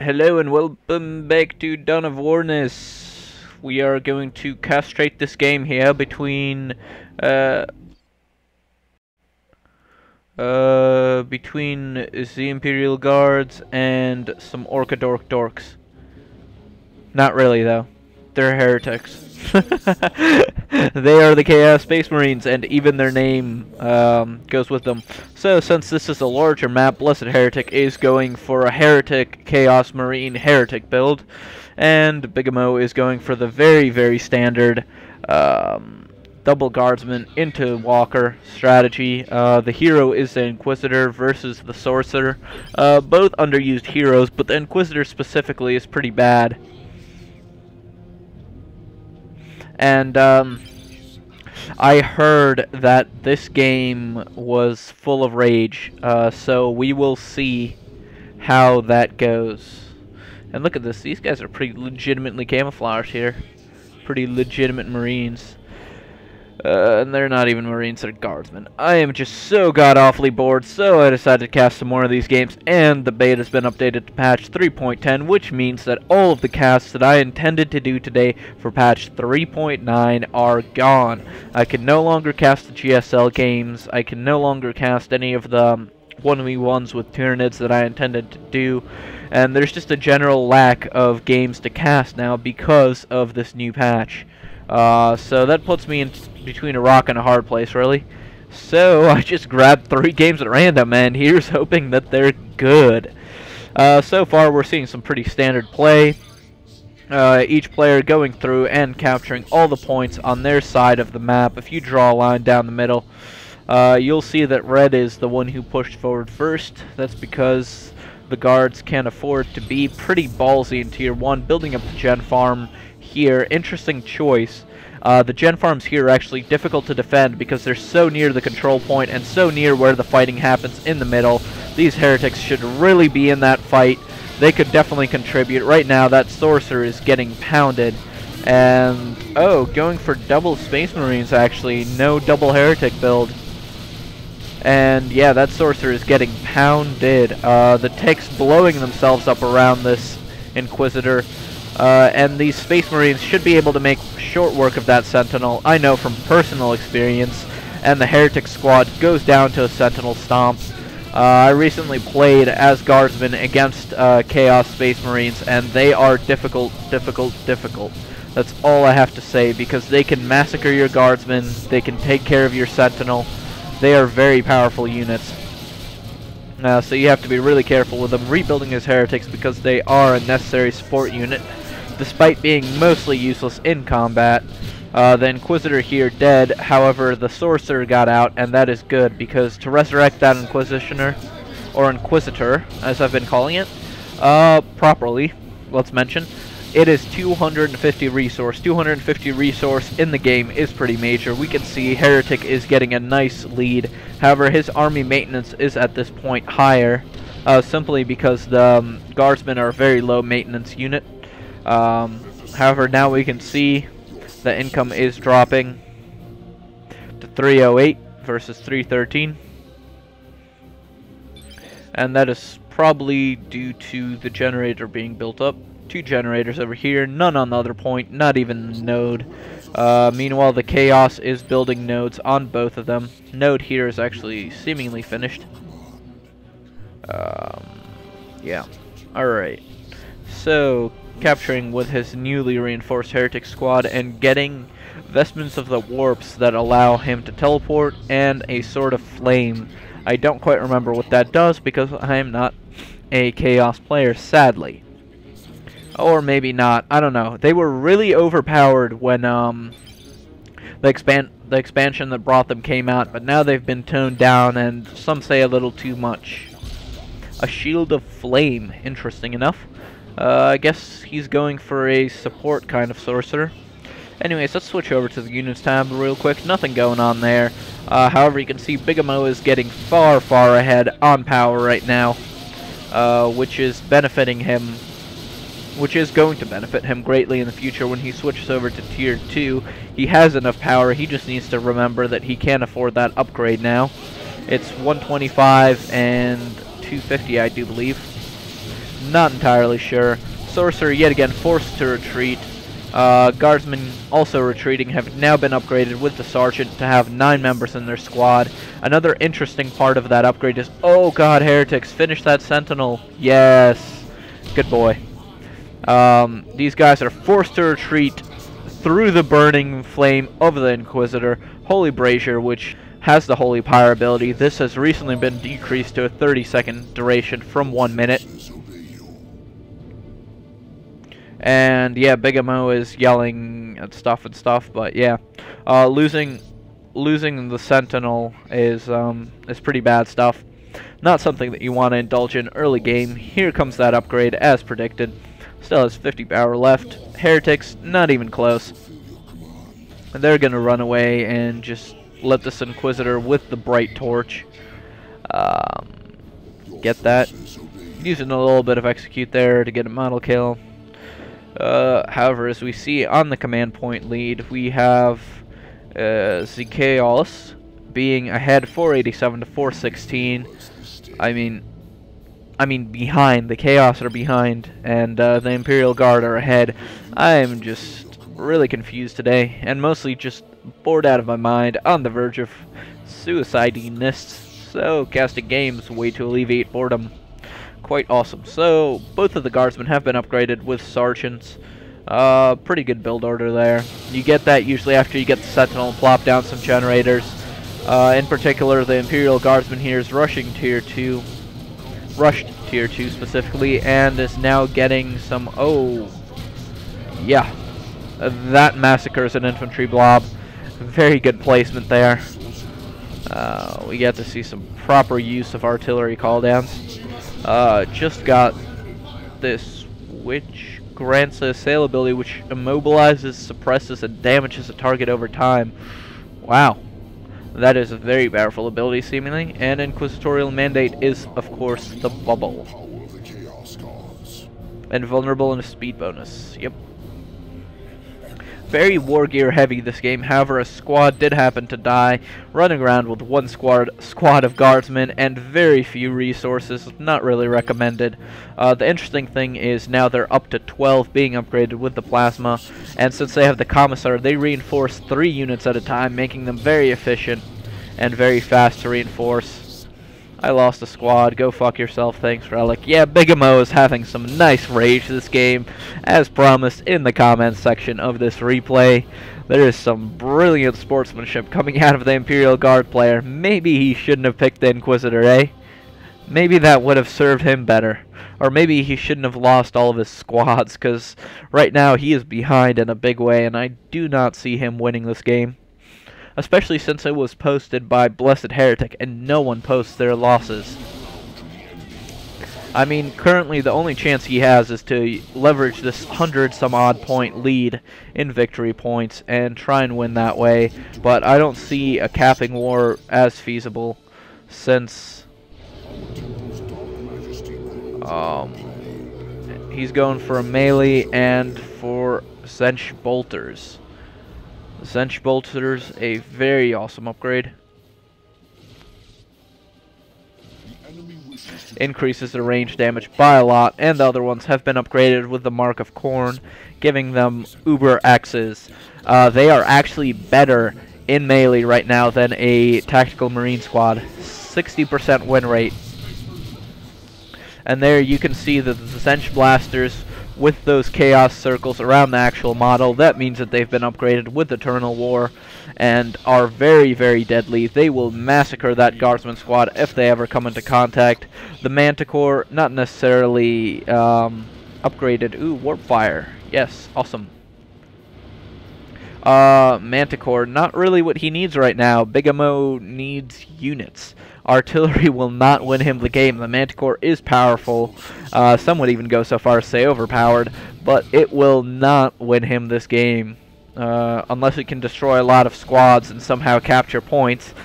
Hello and welcome back to Dawn of Warness. We are going to castrate this game here between the Imperial Guards and some Orcadork dorks. Not really though. They're heretics. They are the Chaos Space Marines, and even their name goes with them. So, since this is a larger map, Blessed Heretic is going for a Heretic Chaos Marine Heretic build, and Bigamo is going for the very, very standard double guardsman into walker strategy. The hero is the Inquisitor versus the Sorcerer. Both underused heroes, but the Inquisitor specifically is pretty bad. And I heard that this game was full of rage, so we will see how that goes. And look at this, these guys are pretty legitimately camouflaged here. Pretty legitimate Marines. And they're not even Marines, they're Guardsmen. I am just so god-awfully bored, so I decided to cast some more of these games, and the beta has been updated to patch 3.10, which means that all of the casts that I intended to do today for patch 3.9 are gone. I can no longer cast the GSL games, I can no longer cast any of the 1v1s with Tyranids that I intended to do, and there's just a general lack of games to cast now because of this new patch. So that puts me in between a rock and a hard place, really. So I just grabbed 3 games at random, and here's hoping that they're good. So far, we're seeing some pretty standard play. Each player going through and capturing all the points on their side of the map. If you draw a line down the middle, you'll see that red is the one who pushed forward first. That's because the guards can afford to be pretty ballsy in Tier 1, building up the gen farm here. Interesting choice. The gen farms here are actually difficult to defend because they're so near the control point and so near where the fighting happens in the middle. These heretics should really be in that fight. They could definitely contribute. Right now, that sorcerer is getting pounded. And, oh, going for double Space Marines, actually. No double heretic build. And, yeah, that sorcerer is getting pounded. The ticks blowing themselves up around this Inquisitor. And these Space Marines should be able to make short work of that Sentinel. I know from personal experience. And the Heretic squad goes down to a Sentinel stomp. I recently played as Guardsmen against Chaos Space Marines, and they are difficult. That's all I have to say, because they can massacre your Guardsmen, they can take care of your Sentinel. They are very powerful units. So you have to be really careful with them. Rebuilding as Heretics because they are a necessary support unit, despite being mostly useless in combat. The Inquisitor here dead, however the Sorcerer got out, and that is good, because to resurrect that Inquisitioner, or Inquisitor, as I've been calling it, properly, let's mention, it is 250 resource. 250 resource in the game is pretty major. We can see Heretic is getting a nice lead, however his army maintenance is at this point higher, simply because the Guardsmen are a very low maintenance unit. However, now we can see the income is dropping to 308 versus 313, and that is probably due to the generator being built up. 2 generators over here, none on the other point, not even the node. Meanwhile, the Chaos is building nodes on both of them. Node here is actually seemingly finished. Yeah. Alright. So, capturing with his newly reinforced Heretic squad and getting Vestments of the Warps that allow him to teleport and a Sword of Flame. I don't quite remember what that does because I am not a Chaos player, sadly. Or maybe not, I don't know. They were really overpowered when the expansion that brought them came out, but now they've been toned down, and some say a little too much. A Shield of Flame, interesting enough. I guess he's going for a support kind of sorcerer. Anyways, let's switch over to the units tab real quick. Nothing going on there. However, you can see Bigamo is getting far ahead on power right now, which is benefiting him. Which is going to benefit him greatly in the future when he switches over to Tier 2. He has enough power, he just needs to remember that he can't afford that upgrade now. It's 125 and 250, I do believe. Not entirely sure. Sorcerer yet again forced to retreat. Guardsmen also retreating have now been upgraded with the Sergeant to have 9 members in their squad. Another interesting part of that upgrade is, oh god, Heretics, finish that Sentinel. Yes. Good boy. These guys are forced to retreat through the burning flame of the Inquisitor. Holy Brazier, which has the Holy Pyre ability. This has recently been decreased to a 30-second duration from 1 minute. And yeah, Bigamo is yelling at stuff, but yeah, losing the Sentinel is pretty bad stuff. Not something that you want to indulge in early game. Here comes that upgrade as predicted. Still has 50 power left. Heretics, not even close. And they're gonna run away and just let this Inquisitor with the bright torch get that. Using a little bit of execute there to get a model kill. However, as we see on the command point lead, we have the Chaos being ahead 487 to 416. I mean behind. The Chaos are behind, and the Imperial Guard are ahead. I'm just really confused today, and mostly just bored out of my mind, on the verge of suicidiness. So, casting games, way to alleviate boredom. Quite awesome. So, both of the Guardsmen have been upgraded with Sergeants. Pretty good build order there. You get that usually after you get the Sentinel and plop down some generators. In particular, the Imperial Guardsman here is rushing Tier 2. Rushed Tier 2 specifically, and is now getting some... oh, yeah. That massacres an infantry blob. Very good placement there. We get to see some proper use of artillery calldowns. Just got this, which grants a assailability which immobilizes, suppresses, and damages a target over time. Wow. That is a very powerful ability, seemingly. And Inquisitorial Mandate is, of course, the bubble. And vulnerable and a speed bonus. Yep. Very war gear heavy this game. However, a squad did happen to die, running around with one squad of guardsmen and very few resources. Not really recommended. The interesting thing is now they're up to 12 being upgraded with the plasma, and since they have the commissar, they reinforce 3 units at a time, making them very efficient and very fast to reinforce. I lost a squad. Go fuck yourself. Thanks, Relic. Yeah, Bigamo is having some nice rage this game, as promised in the comments section of this replay. There is some brilliant sportsmanship coming out of the Imperial Guard player. Maybe he shouldn't have picked the Inquisitor, eh? Maybe that would have served him better. Or maybe he shouldn't have lost all of his squads, because right now he is behind in a big way, and I do not see him winning this game. Especially since it was posted by Blessed Heretic, and no one posts their losses. I mean, currently the only chance he has is to leverage this 100-some-odd point lead in victory points and try and win that way, but I don't see a capping war as feasible, since he's going for a melee and for Zench Bolters. Zench Bolters, a very awesome upgrade. Increases the range damage by a lot, and the other ones have been upgraded with the Mark of Corn, giving them Uber X's. They are actually better in melee right now than a Tactical Marine Squad. 60% win rate. And there you can see that the Zench Blasters, with those chaos circles around the actual model, that means that they've been upgraded with Eternal War and are very, very deadly. They will massacre that Guardsman squad if they ever come into contact. The Manticore, not necessarily upgraded. Ooh, Warp Fire. Yes, awesome. Manticore, not really what he needs right now. Bigamo needs units. Artillery will not win him the game. The Manticore is powerful. Some would even go so far as to say overpowered, but it will not win him this game. Unless it can destroy a lot of squads and somehow capture points.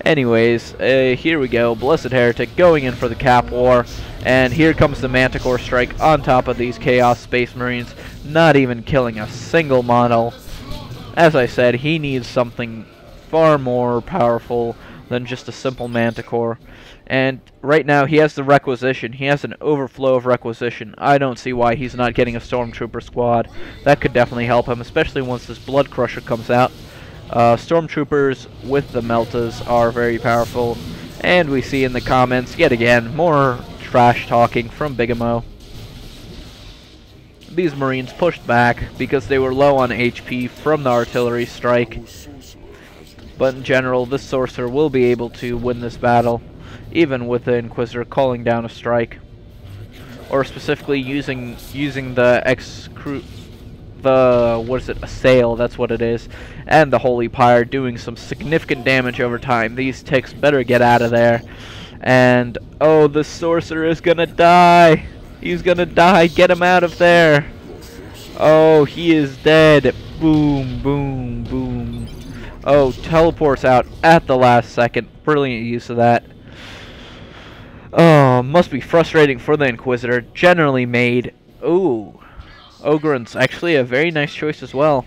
Anyways, here we go. Blessed Heretic going in for the cap war. And here comes the Manticore strike on top of these Chaos Space Marines. Not even killing a single model. As I said, he needs something far more powerful than just a simple Manticore. And right now he has the requisition. He has an overflow of requisition. I don't see why he's not getting a Stormtrooper squad. That could definitely help him, especially once this Blood Crusher comes out. Stormtroopers with the Meltas are very powerful. And we see in the comments, yet again, more trash talking from Bigamo. These Marines pushed back because they were low on HP from the artillery strike. But in general, this Sorcerer will be able to win this battle, even with the Inquisitor calling down a strike, or specifically using the Assail, that's what it is, and the Holy Pyre, doing some significant damage over time. These ticks better get out of there. And oh, the Sorcerer is gonna die. He's gonna die. Get him out of there. Oh, he is dead. Boom, boom, boom. Oh, teleports out at the last second. Brilliant use of that. Oh, must be frustrating for the Inquisitor. Generally made. Ooh. Ogryn's actually a very nice choice as well.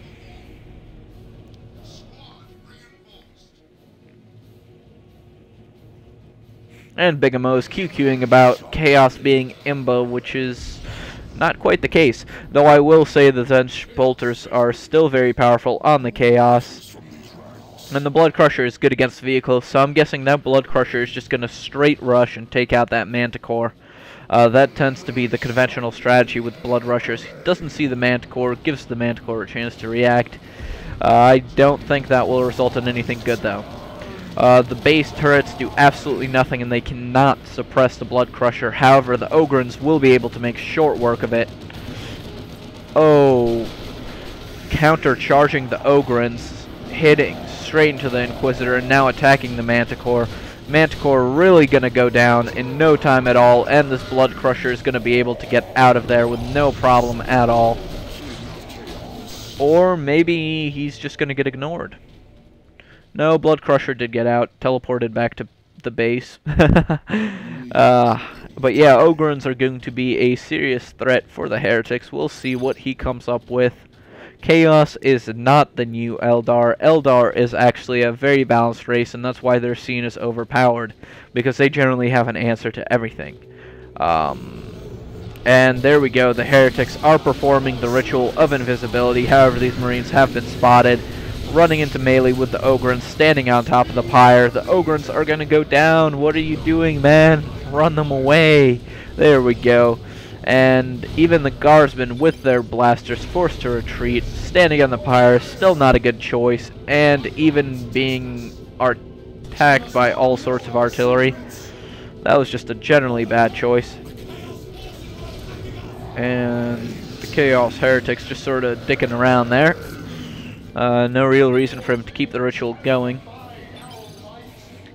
And Bigamo's QQing about Chaos being imbo, which is not quite the case. Though I will say the Zench Bolters are still very powerful on the Chaos. And the Blood Crusher is good against vehicles, so I'm guessing that Blood Crusher is just going to straight rush and take out that Manticore. That tends to be the conventional strategy with Blood Rushers. He doesn't see the Manticore, gives the Manticore a chance to react. I don't think that will result in anything good, though. The base turrets do absolutely nothing, and they cannot suppress the Blood Crusher. However, the Ogryns will be able to make short work of it. Oh, counter-charging the Ogryns, hitting straight into the Inquisitor, and now attacking the Manticore. Manticore really going to go down in no time at all, and this Blood Crusher is going to be able to get out of there with no problem at all. Or maybe he's just going to get ignored. No, Blood Crusher did get out, teleported back to the base. But yeah, Ogryns are going to be a serious threat for the Heretics. We'll see what he comes up with. Chaos is not the new Eldar. Eldar is actually a very balanced race, and that's why they're seen as overpowered, because they generally have an answer to everything. And there we go, the Heretics are performing the ritual of invisibility. However, these Marines have been spotted, running into melee with the Ogryns, standing on top of the pyre. The Ogryns are going to go down. What are you doing, man? Run them away. There we go. And even the Guardsmen with their blasters forced to retreat, standing on the pyre, still not a good choice, and even being attacked by all sorts of artillery. That was just a generally bad choice. And the Chaos Heretics just sort of dicking around there. No real reason for him to keep the ritual going.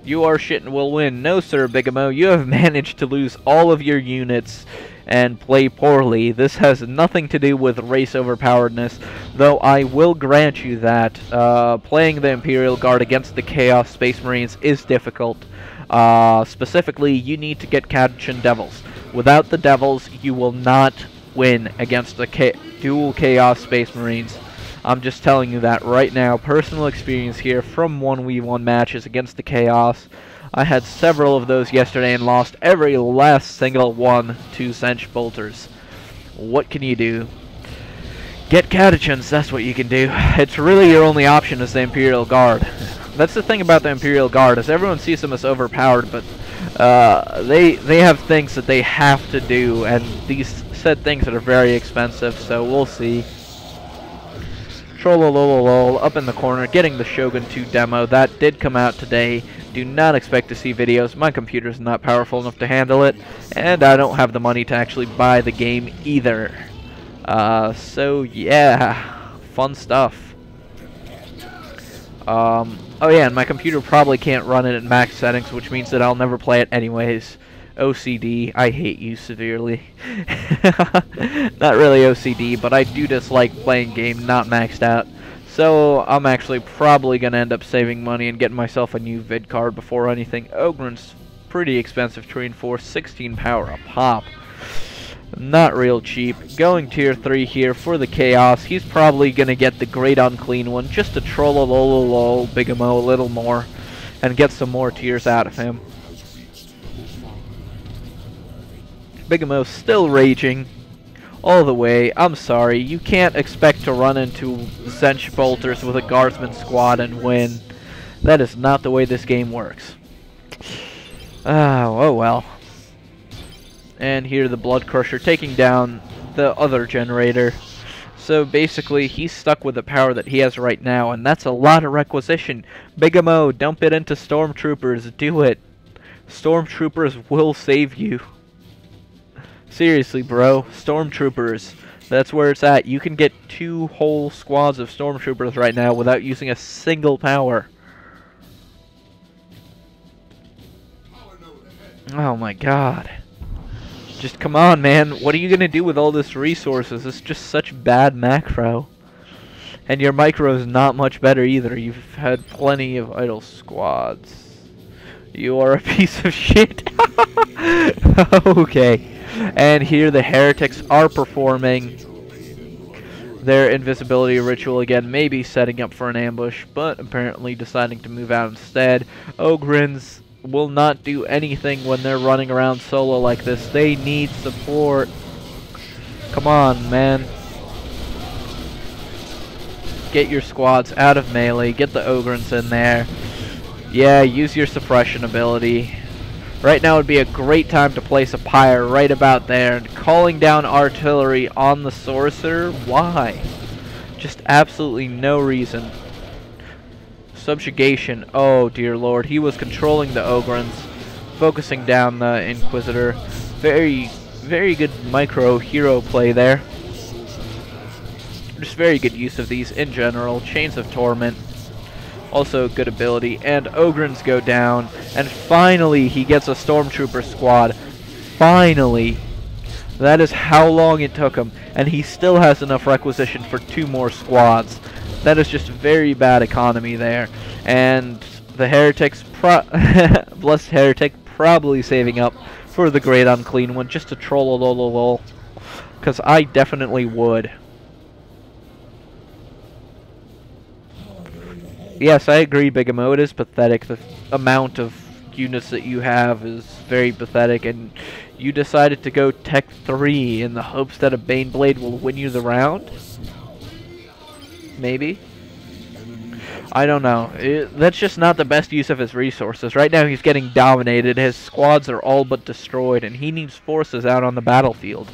You are shit and will win. No, sir, Bigamo. You have managed to lose all of your units and play poorly. This has nothing to do with race overpoweredness, though I will grant you that playing the Imperial Guard against the Chaos Space Marines is difficult. Specifically, you need to get Catachan Devils. Without the Devils, you will not win against the dual Chaos Space Marines. I'm just telling you that right now. Personal experience here from 1v1 matches against the Chaos. I had several of those yesterday and lost every last single one to Zench Bolters. What can you do? Get Catachans, that's what you can do. It's really your only option is the Imperial Guard. That's the thing about the Imperial Guard, is everyone sees them as overpowered, but they have things that they have to do, and these said things that are very expensive, so we'll see. Trollololol up in the corner, getting the Shogun 2 demo. That did come out today. Do not expect to see videos. My computer's not powerful enough to handle it, and I don't have the money to actually buy the game either. So yeah, fun stuff. Oh yeah, and my computer probably can't run it at max settings, which means that I'll never play it anyways. OCD, I hate you severely. Not really OCD, but I do dislike playing game not maxed out. So I'm actually probably going to end up saving money and getting myself a new vid card before anything. Ogryn's pretty expensive to reinforce, 16 power a pop. Not real cheap. Going tier 3 here for the Chaos. He's probably going to get the Great Unclean One, just to troll Bigamo a little more and get some more tiers out of him. Bigamo still raging all the way. I'm sorry, you can't expect to run into Zench Bolters with a Guardsman squad and win. That is not the way this game works. Oh well. And here the Blood Crusher taking down the other generator. So basically, he's stuck with the power that he has right now, and that's a lot of requisition. Bigamo, dump it into Stormtroopers. Do it. Stormtroopers will save you. Seriously, bro. Stormtroopers. That's where it's at. You can get 2 whole squads of Stormtroopers right now without using a single power. Oh my god. Just come on, man. What are you going to do with all this resources? It's just such bad macro. And your micro is not much better either. You've had plenty of idle squads. You are a piece of shit. Okay. And here the Heretics are performing their invisibility ritual again. Maybe setting up for an ambush, but apparently deciding to move out instead. Ogrins will not do anything when they're running around solo like this. They need support. Come on, man. Get your squads out of melee. Get the Ogrins in there. Yeah, use your suppression ability. Right now would be a great time to place a pyre right about there. And calling down artillery on the Sorcerer? Why? Just absolutely no reason. Subjugation. Oh dear lord. He was controlling the Ogrins, focusing down the Inquisitor. Very, very good micro hero play there. Just very good use of these in general. Chains of Torment. Also good ability. And Ogrins go down. And finally he gets a Stormtrooper squad. Finally. That is how long it took him. And he still has enough requisition for 2 more squads. That is just very bad economy there. And the Heretics, blessed Heretic, probably saving up for the Great Unclean One, just to troll a lol. Because I definitely would. Yes, I agree, Bigamo. It is pathetic. The amount of units that you have is very pathetic. And you decided to go Tech 3 in the hopes that a Baneblade will win you the round? Maybe? I don't know. That's just not the best use of his resources. Right now he's getting dominated. His squads are all but destroyed, and he needs forces out on the battlefield.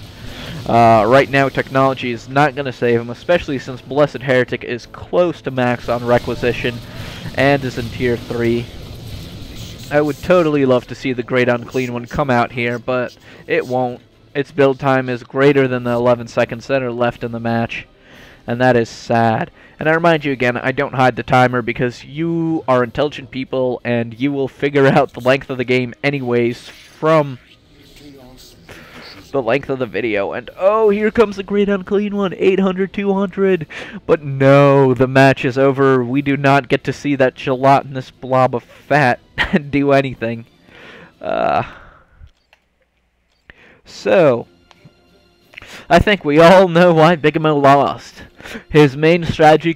Right now technology is not going to save him, especially since Blessed Heretic is close to max on requisition and is in tier 3. I would totally love to see the Great Unclean One come out here, but it won't. Its build time is greater than the 11 seconds that are left in the match. And that is sad. And I remind you again, I don't hide the timer because you are intelligent people and you will figure out the length of the game anyways from the length of the video. And oh, here comes the Great Unclean One, 800, 200. But no, the match is over. We do not get to see that gelatinous blob of fat do anything. So, I think we all know why Bigamo lost. His main strategy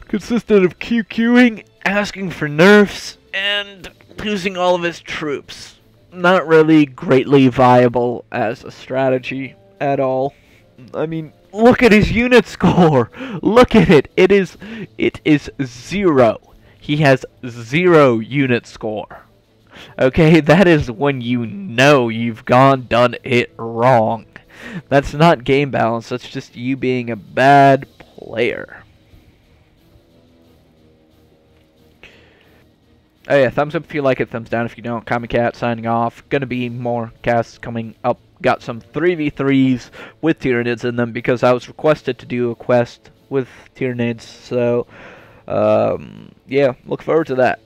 consisted of QQing, asking for nerfs, and losing all of his troops. Not really greatly viable as a strategy at all. I mean, look at his unit score! Look at it! It is 0. He has 0 unit score. Okay, that is when you know you've done it wrong. That's not game balance, that's just you being a bad player. Oh yeah, thumbs up if you like it, thumbs down if you don't. Kamikat signing off. Gonna be more casts coming up. Got some 3v3s with Tyranids in them because I was requested to do a quest with Tyranids. So, yeah, look forward to that.